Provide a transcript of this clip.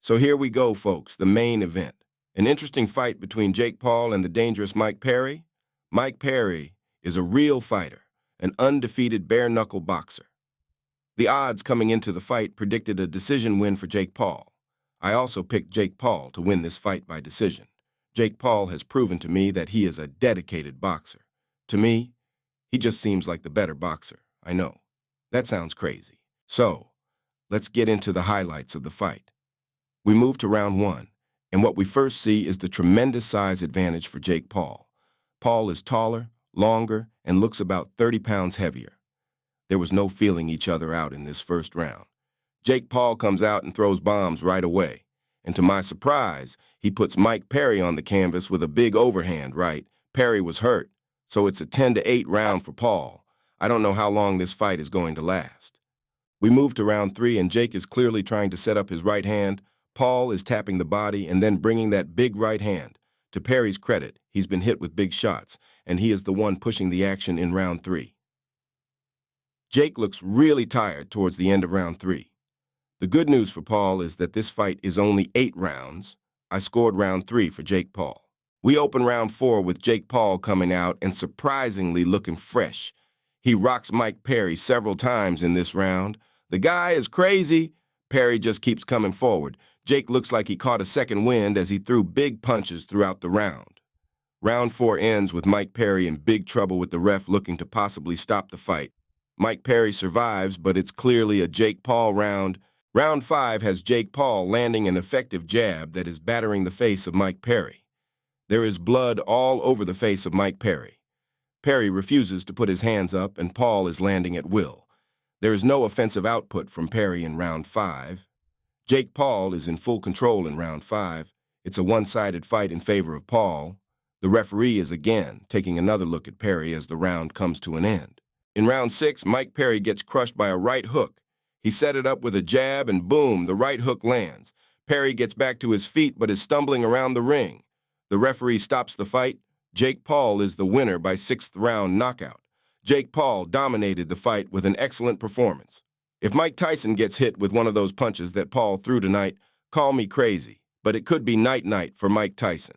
So here we go, folks, the main event. An interesting fight between Jake Paul and the dangerous Mike Perry. Mike Perry is a real fighter, an undefeated bare-knuckle boxer. The odds coming into the fight predicted a decision win for Jake Paul. I also picked Jake Paul to win this fight by decision. Jake Paul has proven to me that he is a dedicated boxer. To me, he just seems like the better boxer. I know. That sounds crazy. So, let's get into the highlights of the fight. We move to round one, and what we first see is the tremendous size advantage for Jake Paul. Paul is taller, longer, and looks about 30 pounds heavier. There was no feeling each other out in this first round. Jake Paul comes out and throws bombs right away. And to my surprise, he puts Mike Perry on the canvas with a big overhand right. Perry was hurt, so it's a 10-8 round for Paul. I don't know how long this fight is going to last. We move to round three, and Jake is clearly trying to set up his right hand. Paul is tapping the body and then bringing that big right hand. To Perry's credit, he's been hit with big shots, and he is the one pushing the action in round three. Jake looks really tired towards the end of round three. The good news for Paul is that this fight is only 8 rounds. I scored round 3 for Jake Paul. We open round 4 with Jake Paul coming out and surprisingly looking fresh. He rocks Mike Perry several times in this round. The guy is crazy. Perry just keeps coming forward. Jake looks like he caught a second wind as he threw big punches throughout the round. Round 4 ends with Mike Perry in big trouble with the ref looking to possibly stop the fight. Mike Perry survives, but it's clearly a Jake Paul round. Round 5 has Jake Paul landing an effective jab that is battering the face of Mike Perry. There is blood all over the face of Mike Perry. Perry refuses to put his hands up, and Paul is landing at will. There is no offensive output from Perry in round 5. Jake Paul is in full control in round 5. It's a one-sided fight in favor of Paul. The referee is again taking another look at Perry as the round comes to an end. In round 6, Mike Perry gets crushed by a right hook. He set it up with a jab, and boom, the right hook lands. Perry gets back to his feet but is stumbling around the ring. The referee stops the fight. Jake Paul is the winner by 6th round knockout. Jake Paul dominated the fight with an excellent performance. If Mike Tyson gets hit with one of those punches that Paul threw tonight, call me crazy, but it could be night-night for Mike Tyson.